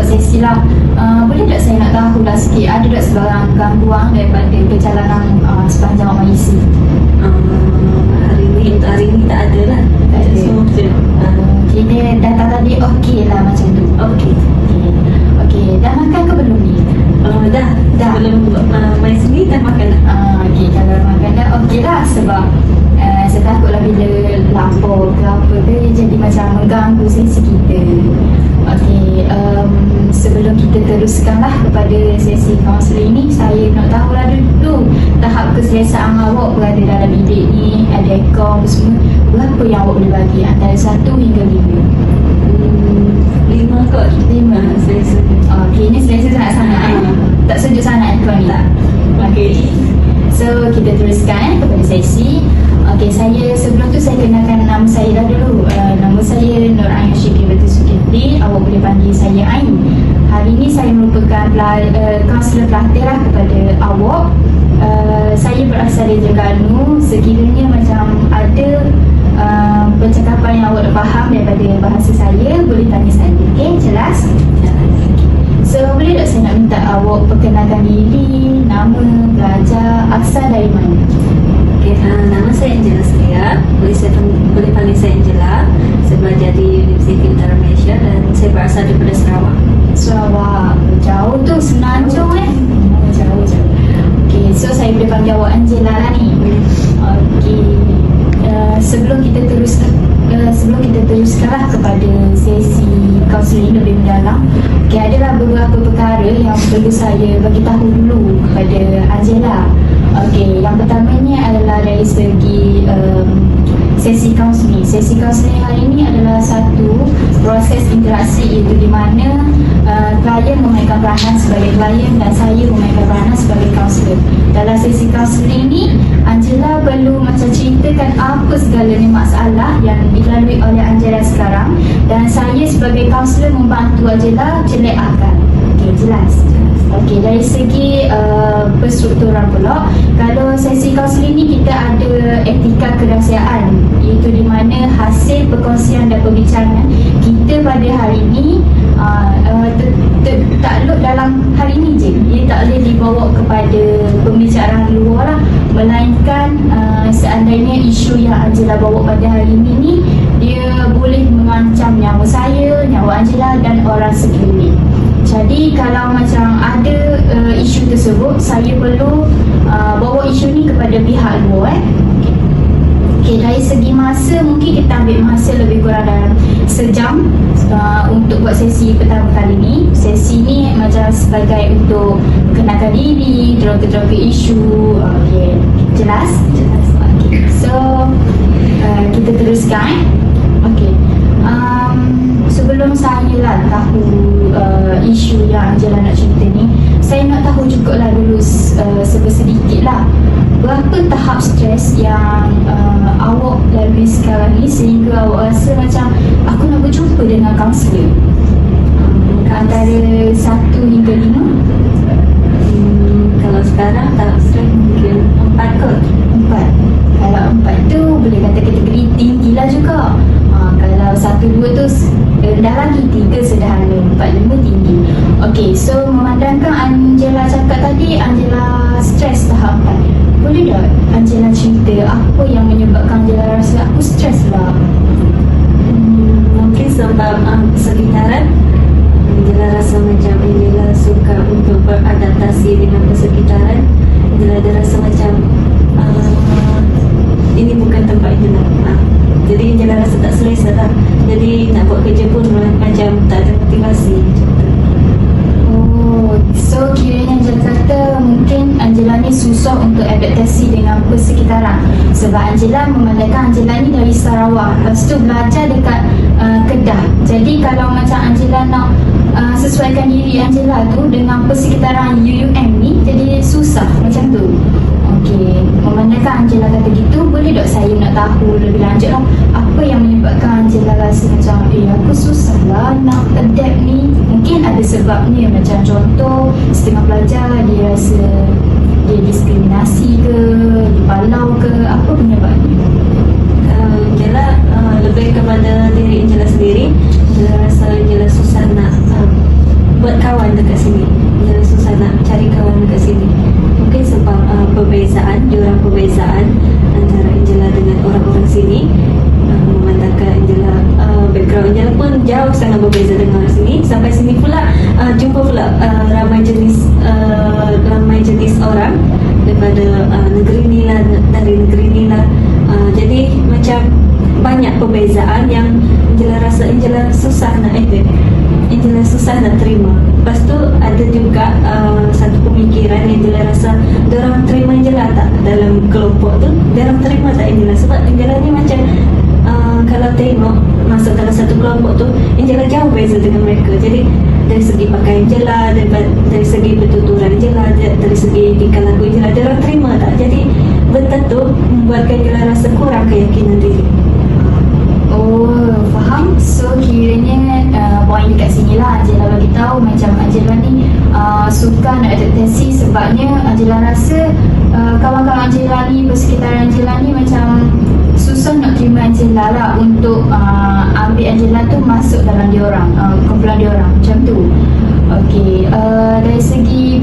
buat sesi lah. Boleh tak saya nak tahu lah sikit, ada tak sebarang gangguan daripada perjalanan sepanjang Malaysia? Hari ni tak ada lah. Tak ada. Semua betul. Okay, dia data tadi okey lah macam tu. Okey. Okey, dah makan ke belum ni? Dah. Dah. Belum main sini dah makan dah. Okey, kalau makan dah okey lah, sebab saya takutlah bila lapar ke apa ke jadi macam mengganggu sesi kita. Okey, sebelum kita teruskanlah kepada sesi kaunseling ni, saya nak tahulah dulu tahap keselesaan awak berada dalam bilik ni, ada aircon semua, berapa yang awak boleh bagi antara 1 hingga 5? 5 kot. 5. Selesa. Okey, ni selesa sangat-sangat tak sejuk sangat aircon ni? Tak. Okey. So kita teruskan kepada sesi. Okey, saya sebelum tu saya kenalkan nama saya dah dulu. Nama saya Nur Ain Syikri Betul Sukiti. Awak boleh panggil saya Ain. Hari ini saya merupakan kaunselor pelatih lah kepada awak. Saya berasal dari Terengganu. Sekiranya macam ada percakapan yang awak tak faham daripada bahasa saya, boleh tanya saya. Okey, jelas? So, boleh tak saya nak minta awak perkenalkan diri, nama, pelajar, asal dari mana? Okey, nama saya Angela Setia. Boleh panggil saya Angela. Saya belajar di Universiti Utara Malaysia dan saya berasal daripada Sarawak. Sarawak. Jauh tu, Semenanjung Jauh. Okey, so saya boleh panggil awak Angela lah ni. Okey. Sebelum kita teruskanlah kepada sesi kaunseling lebih mendalam. Okey, adalah beberapa perkara yang perlu saya bagi tahu dulu kepada Angela. Okey, yang pertamanya adalah dari segi sesi kaunseling. Sesi kaunseling hari ini adalah satu proses interaksi, iaitu di mana klien memainkan peranan sebagai klien dan saya memainkan peranan sebagai kaunselor. Dalam sesi kaunseling ni, Angela perlu macam ceritakan apa segalanya masalah yang dilalui oleh Angela sekarang, dan saya sebagai kaunselor membantu Angela celeakkan. Okey, jelas? Okey, dari segi perstrukturan pula, kalau sesi kaunseling ni kita ada etika kerahsiaan, iaitu di mana hasil perkongsian dan perbincangan kita pada hari ini takluk dalam hari ini je. Ia tak boleh dibawa kepada pembicaraan luar lah, melainkan seandainya isu yang Angela bawa pada hari ini ni, dia boleh mengancam nyawa saya, nyawa Angela dan orang sekeliling. Jadi kalau macam ada isu tersebut, saya perlu bawa isu ni kepada pihak luar. Okey, dari segi masa mungkin kita ambil masa lebih kurang dalam sejam untuk buat sesi pertama kali ni. Sesi ni macam sebagai untuk kenalkan diri, teroka-teroka isu. Okey, jelas? Okey, so kita teruskan. Okey, sebelum saya lah tahu isu yang Angela nak cerita ni, saya nak tahu juga lah dulu sedikit lah, berapa tahap stres yang awak lalui sekarang ni sehingga awak rasa macam aku nak berjumpa dengan kaunselor? Antara 1 hingga 5? Kalau sekarang tahap stres mungkin 4 kot. 4. Kalau 4 tu boleh kata kategori tinggi lah juga. Kalau 1-2 tu rendah lagi, 3 sederhana, 4-5 tinggi. Okey, so memandangkan Angela cakap tadi Angela stres tahap 4, boleh tak Angela cerita apa yang menyebabkan Angela rasa aku stres lah? Mungkin sebab persekitaran. Angela rasa macam Angela suka untuk beradaptasi dengan persekitaran. Angela ada rasa macam ini bukan tempat Angela. Jadi Angela rasa tak selesa lah. Jadi nak buat kerja pun macam tak ada motivasi. Oh, so kiranya Angela kata mungkin Angela ni susah untuk adaptasi dengan persekitaran. Sebab Angela memandangkan Angela ni dari Sarawak, lepas tu belajar dekat Kedah. Jadi kalau macam Angela nak sesuaikan diri Angela tu dengan persekitaran UUM ni, jadi susah macam tu. Okey, memandangkan Angela kata gitu, boleh tak saya nak tahu lebih lanjut lah, apa yang menyebabkan Angela rasa macam aku susah lah nak adapt ni? Mungkin ada sebabnya, macam contoh setengah pelajar dia rasa dia diskriminasi ke, dipalau ke, apa penyebabnya? Angela lebih kepada diri Angela sendiri. Angela rasa Angela susah nak buat kawan dekat sini. Angela susah nak cari kawan dekat sini. Mungkin sebab diorang perbezaan antara Angela dengan orang-orang sini. Memandangkan Angela, background Angela pun jauh sangat berbeza dengan orang sini. Sampai sini pula jumpa pula ramai jenis orang daripada negeri ni lah, dari negeri ni lah. Jadi macam banyak perbezaan yang Angela rasa Angela susah nak adapt, Angela susah nak terima. Lepas tu ada juga satu pemikiran yang Angela rasa diorang terima Angela tak dalam kelompok tu, diorang terima tak Angela, sebab Angela ni macam kalau tengok masuk dalam satu kelompok tu, Angela jauh beza dengan mereka. Jadi dari segi pakaian Angela, dari segi pertuturan Angela, dari segi tingkah laku Angela, diorang terima tak. Jadi benda tu membuatkan Angela rasa kurang keyakinan diri. Oh, faham. So kiranya poin dekat sini lah Angela bagi tahu macam Angela ni suka nak adaptasi sebabnya Angela rasa kawan-kawan Angela ni, persekitaran Angela ni macam susah nak terima Angela lah untuk ambil Angela tu masuk dalam diorang, kumpulan diorang macam tu. Okey, dari segi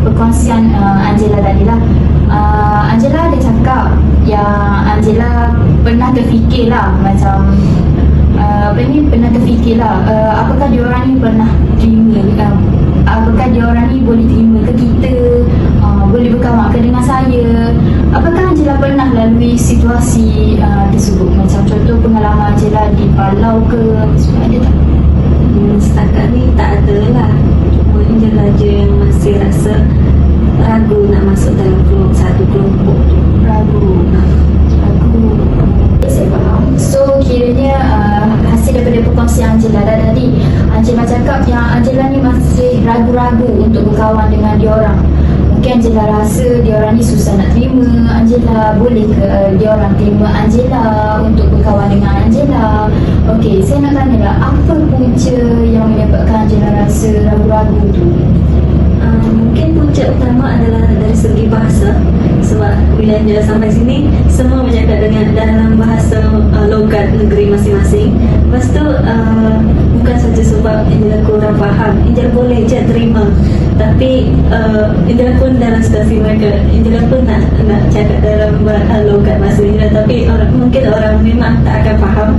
perkongsian Angela tadi lah, Angela ada cakap yang Angela pernah terfikir lah macam pernah terfikir lah apakah diorang ni pernah terima, apakah diorang ni boleh terima ke kita, boleh berkawan ke dengan saya. Apakah Angela pernah lalui situasi tersebut, macam contoh pengalaman Angela di Palau ke, ada tak? Setakat ni tak ada lah. Cuma Angela je yang masih rasa ragu nak masuk dalam satu kelompok tu. Ragu. Saya faham. So kiranya hasil daripada perkongsian Angela tadi, Angela cakap yang Angela ni masih ragu-ragu untuk berkawan dengan diorang. Mungkin Angela rasa diorang ni susah nak terima Angela, boleh ke diorang terima Angela untuk berkawan dengan Angela. Okey, saya nak tanya lah, apa punca yang menyebabkan Angela rasa ragu-ragu tu? Mungkin punca utama adalah dari segi bahasa. Sebab bila Angela sampai sini, semua bercakap dengan dalam bahasa logat negeri masing-masing. Lepas tu bukan saja sebab Angela kurang faham, Angela boleh je terima. Tapi Angela pun dalam situasi mereka, Angela pun nak cakap dalam logat bahasa Angela, tapi mungkin orang memang tak akan faham.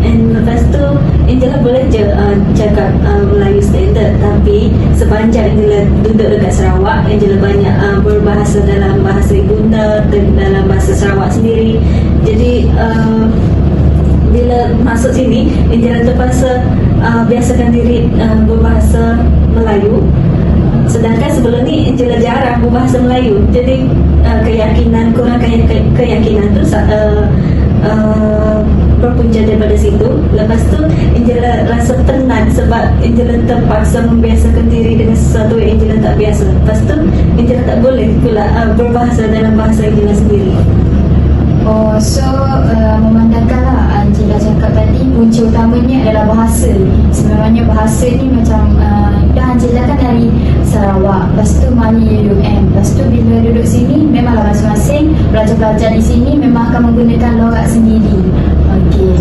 And lepas tu Angela boleh je cakap Melayu standard, tapi sepanjang Angela duduk dekat Sarawak, Angela banyak berbahasa dalam bahasa ibunda, dalam bahasa Sarawak sendiri. Jadi bila masuk sini, Angela terpaksa biasakan diri berbahasa Melayu. Sedangkan sebelum ni Angela jarang berbahasa Melayu. Jadi kurang keyakinan tu berpunca daripada situ. Lepas tu Angela rasa penat sebab Angela terpaksa membiasakan diri dengan sesuatu yang Angela tak biasa. Lepas tu Angela tak boleh pula berbahasa dalam bahasa Angela sendiri. Oh, so memandangkanlah Angela cakap tadi punca utamanya adalah bahasa. Sebenarnya bahasa ni macam dah Angela kan dari Sarawak, lepas tu mari UM, lepas tu bila duduk sini memanglah masing-masing pelajar-pelajar di sini memang akan menggunakan logat sendiri. Okey,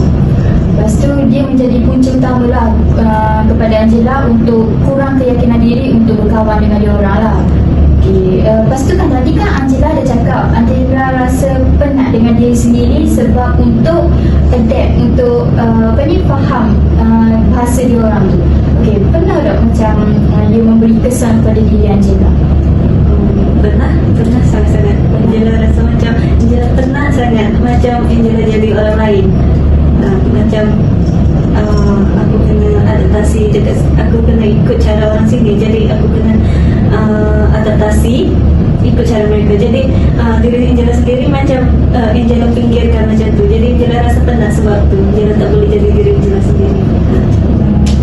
lepas tu dia menjadi punca utama lah kepada Angela untuk kurang keyakinan diri untuk berkawan dengan diorang lah. Okay. Lepas tu kan tadi kan Angela ada cakap Angela rasa penat dengan diri sendiri sebab untuk adapt, untuk faham bahasa diorang tu. Okay, pernah tak macam dia memberi kesan pada diri Angela? Pernah sangat-sangat. Angela rasa macam Angela penat sangat, macam Angela jadi orang lain. Macam aku kena adaptasi dekat, aku kena ikut cara orang sini, jadi aku kena adaptasi ikut cara mereka. Jadi diri Angela sendiri macam Angela pinggirkan macam tu. Jadi Angela rasa penat sebab tu Angela tak boleh jadi diri Angela sendiri.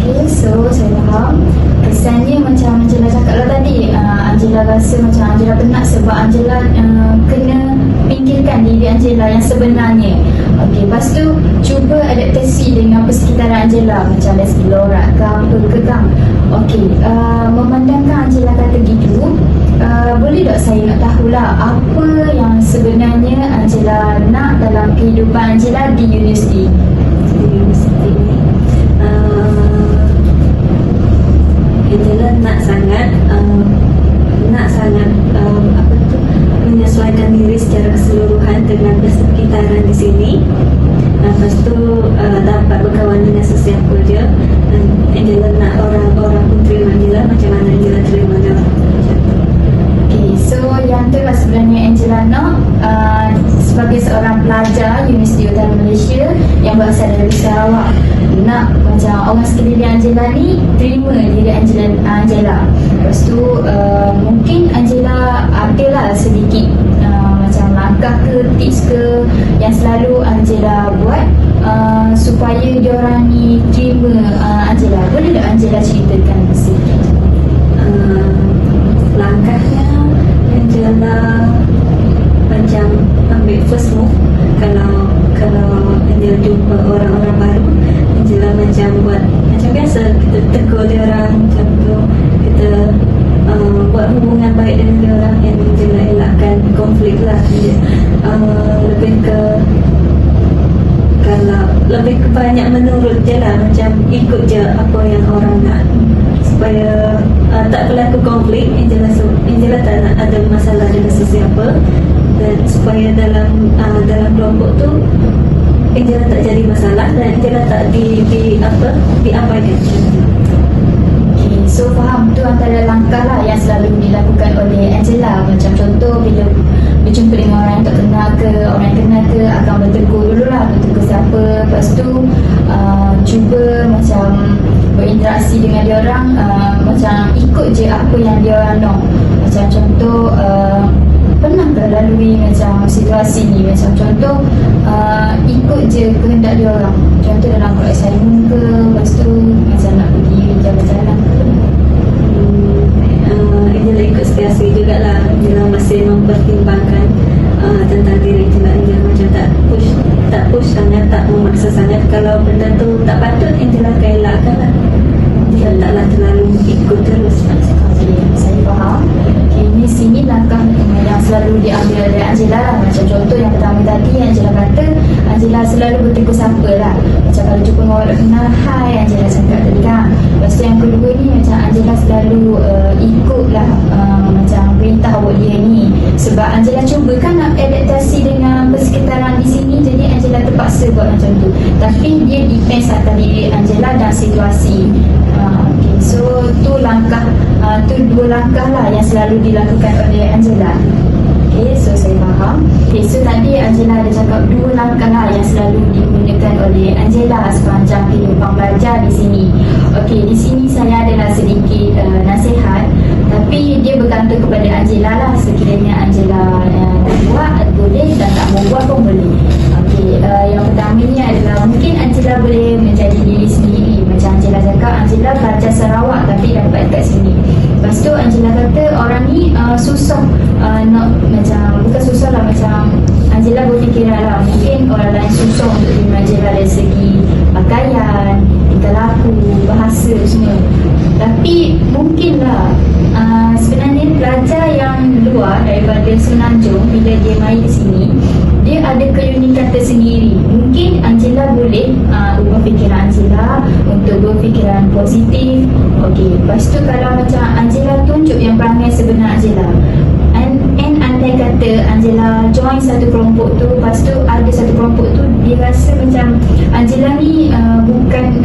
Okay, so saya faham. Kesannya macam Angela cakap lah tadi, Angela rasa macam Angela penat sebab Angela kena pinggirkan diri Angela yang sebenarnya. Okey, lepas tu cuba adaptasi dengan persekitaran Angela, macam dari segi lorak ke apa ke kan. Okey, memandangkan Angela kata gitu, boleh tak saya nak tahulah apa yang sebenarnya Angela nak dalam kehidupan Angela di universiti? Di universiti ni nak sangat apa tu, menyesuaikan diri secara keseluruhan dengan persekitaran di sini. Lepas tu dapat berkawan dengan sesiapa je. Angela nak orang-orang pun terima Angela macam mana Angela terima dia. Okay, so yang tu lah sebenarnya Angela nak sebagai seorang pelajar Universiti Utara Malaysia yang berasal dari Sarawak, nak macam orang sekeliling Angela ni terima diri Angela. Lepas tu mungkin Angela adalah sedikit macam langkah ke tips ke yang selalu Angela buat supaya diorang ni terima Angela. Boleh tak Angela ceritakan sikit? Langkahnya Angela macam ambil first move. Kalau Angela jumpa orang-orang baru, Angela macam buat macam biasa, kita tegur dia orang macam tu, kita buat hubungan baik dengan dia orang, yang Angela elakkan konflik lah. Lebih ke kalau lebih ke banyak menurut je lah, macam ikut je apa yang orang nak, supaya tak berlaku konflik. Angela tak nak ada masalah dengan sesiapa, dan supaya dalam kelompok tu Angela tak jadi masalah dan Angela tak diabaikan. Okay, so faham tu antara langkah lah yang selalu dilakukan oleh Angela. Macam contoh bila berjumpa dengan orang yang tak kenal ke, orang yang kenal ke, akan bertegur dulu lah, bertegur siapa. Lepas tu cuba macam berinteraksi dengan dia orang, macam ikut je apa yang dia orang nak. Macam contoh pernah tak lalui macam situasi ni, macam contoh ikut je kehendak dia orang. Contoh dalam buat assignment ke, lepas tu macam nak pergi jalan-jalan ke. Angela ikut situasi jugalah. Angela masih mempertimbangkan tentang diri Angela. Angela macam tak push sangat, tak memaksa sangat. Kalau benda tu tak patut, Angela akan elakkan lah. Angela taklah terlalu ikut terus. Saya faham. Okay, ni sini langkah yang selalu diambil oleh Angela lah. Macam contoh yang pertama tadi, Angela kata Angela selalu bertegur siapa lah. Macam kalau jumpa dengan orang kenal, hai Angela cakap tadi kan. Lepas tu yang kedua ni macam Angela selalu ikut lah macam perintah buat dia ni. Sebab Angela cuba kan nak adaptasi dengan persekitaran di sini, jadi Angela terpaksa buat macam tu. Tapi dia depends atas diri Angela dan situasi. Okay, so tu langkah, tu dua langkah lah yang selalu dilakukan oleh Angela. Okay, so saya faham. Okay, so tadi Angela ada cakap dua langkah lah yang selalu digunakan oleh Angela sepanjang kehidupan belajar di sini. Okay, di sini saya adalah sedikit nasihat, tapi dia bergantung kepada Angela lah. Sekiranya Angela buat boleh, dan tak mau buat pun boleh. Okay, yang pertamanya adalah mungkin Angela boleh menjadi diri sendiri. Macam Angela cakap, Angela pelajar Sarawak tapi dapat kat sini. Lepas tu Angela kata orang ni susah nak, macam bukan susah lah, macam Angela berfikiran lah, mungkin orang lain susah untuk terima Angela dari segi pakaian, tingkah laku, bahasa semua. Tapi mungkinlah sebenarnya pelajar yang luar daripada Semenanjung, bila dia main di sini, dia ada keunikan tersendiri. Mungkin Angela boleh ubah fikiran Angela untuk berfikiran positif. Okey, lepas tu kalau macam Angela tunjuk yang perangai sebenar Angela, and andai kata Angela join satu kelompok tu, lepas tu ada satu kelompok tu dia rasa macam Angela ni bukan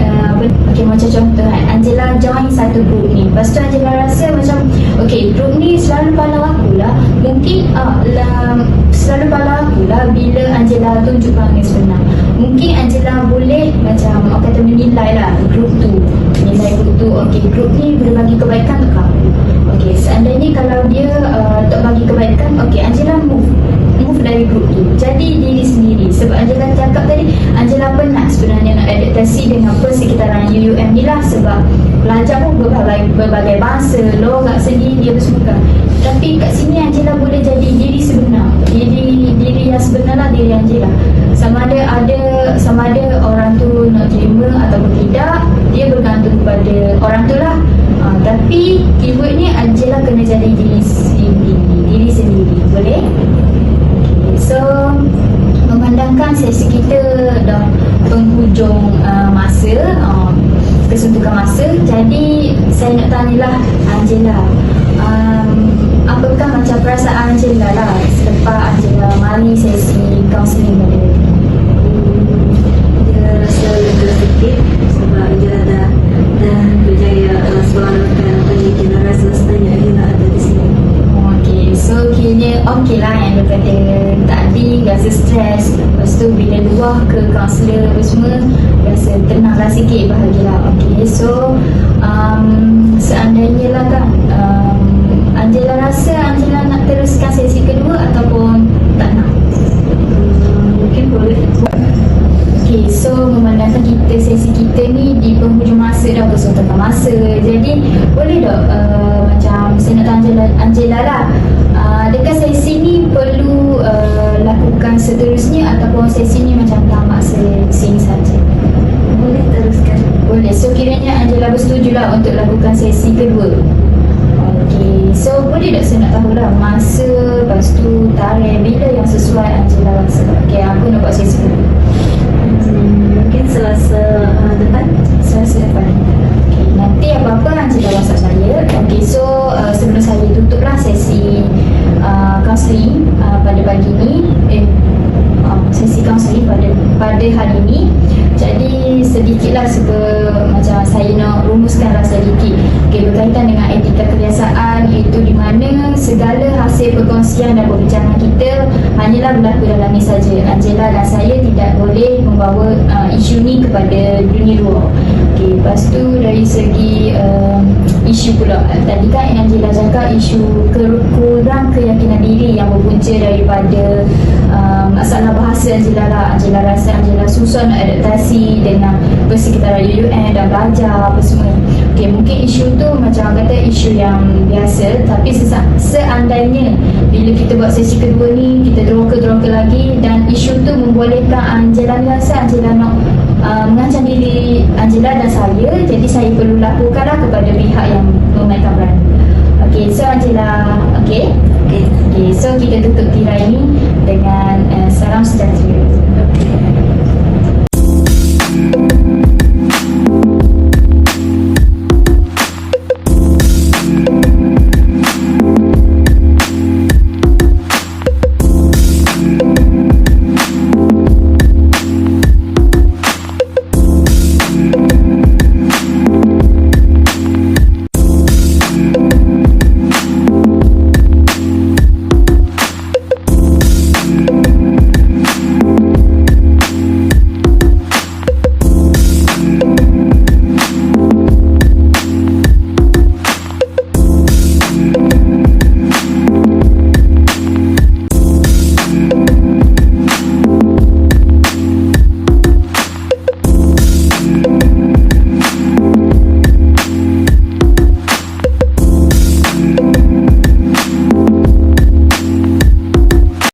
okey, macam contoh kan, Angela join satu grup ni, lepas tu Angela rasa macam okey, grup ni selalu palau aku lah, mungkin selalu palau aku lah bila Angela tunjuk perangai sebenar. Mungkin Angela boleh macam orang kata menilai lah grup tu, menilai grup tu, okey, grup ni boleh bagi kebaikan ke aku. Okey, seandainya kalau dia tak bagi kebaikan, okey, Angela move dari grup tu, jadi diri sendiri. Sebab Angela cakap tadi, Angela penat sebenarnya nak adaptasi dengan persekitaran UUM ni lah. Sebab pelajar pun berbagai bahasa, logat sendiri, dia bersuka. Tapi kat sini Angela boleh jadi diri sebenar, diri yang sebenar lah, diri Angela. Sama ada orang tu nak terima ataupun tidak, dia bergantung kepada orang tu lah. Tapi keywordnya Angela kena jadi diri sendiri. Boleh? Okay, so memandangkan sesi kita dah penghujung masa, kesuntukan tentukan masa. Jadi saya nak tanyalah Angela, apakah macam perasaan Angela lah selepas Angela mari sesi kaunseling pada ni? Dia rasa lega sikit sebab dia dah berjaya selamatkan pendidikan. Rasa sebenarnya dia nak ada di sini. Okay, so kira okey lah yang dia kata tadi rasa stres. Lepas tu bila luar ke kaunselor apa semua rasa tenang lah sikit, bahagialah. Okay, so seandainya lah kan Angela rasa Angela nak teruskan sesi kedua ataupun tak nak? Mungkin boleh. Okay, so memandangkan kita sesi kita ni di penghujung masa dah, bersuntakan masa. Jadi boleh tak macam saya nak tanya Angela lah, adakah sesi ni perlu lakukan seterusnya ataupun sesi ni macam tamat sini saja? Boleh teruskan. Boleh. So kiranya Angela bersetuju lah untuk lakukan sesi kedua. Okay, so boleh tak saya nak tahu lah masa, lepas tu tarikh bila yang sesuai Angela rasa? Okay, aku nak buat sesi kedua. Mungkin Selasa depan. Selasa depan. Okay, nanti apa-apa Angela WhatsApp saya. Okay, so sebelum saya tutuplah sesi counselling pada pagi ni, sesi counselling pada hari ni. Jadi sedikitlah macam saya nak rumuskanlah sedikit. Okay, berkaitan dengan etika kebiasaan, iaitu di mana segala hasil perkongsian dan perbincangan kita hanyalah berlaku dalam ni saja. Angela dan saya tidak boleh membawa isu ni kepada dunia luar. Okay, lepas tu dari segi isu pula, tadi kan Angela cakap isu kurang keyakinan diri yang berpunca daripada masalah bahasa Angela lah. Angela rasa Angela susah nak adaptasi dengan persekitaran UUM dan belajar apa semua. Okay, mungkin isu tu macam kata isu yang biasa, tapi seandainya bila kita buat sesi kedua ni kita droka lagi dan isu tu membolehkan Angela rasa Angela nak mengancam diri Angela dan saya, jadi saya perlu laporkanlah kepada pihak yang memainkan peran. Okay, so Angela, okay, so kita tutup tirai ini dengan salam sejahtera.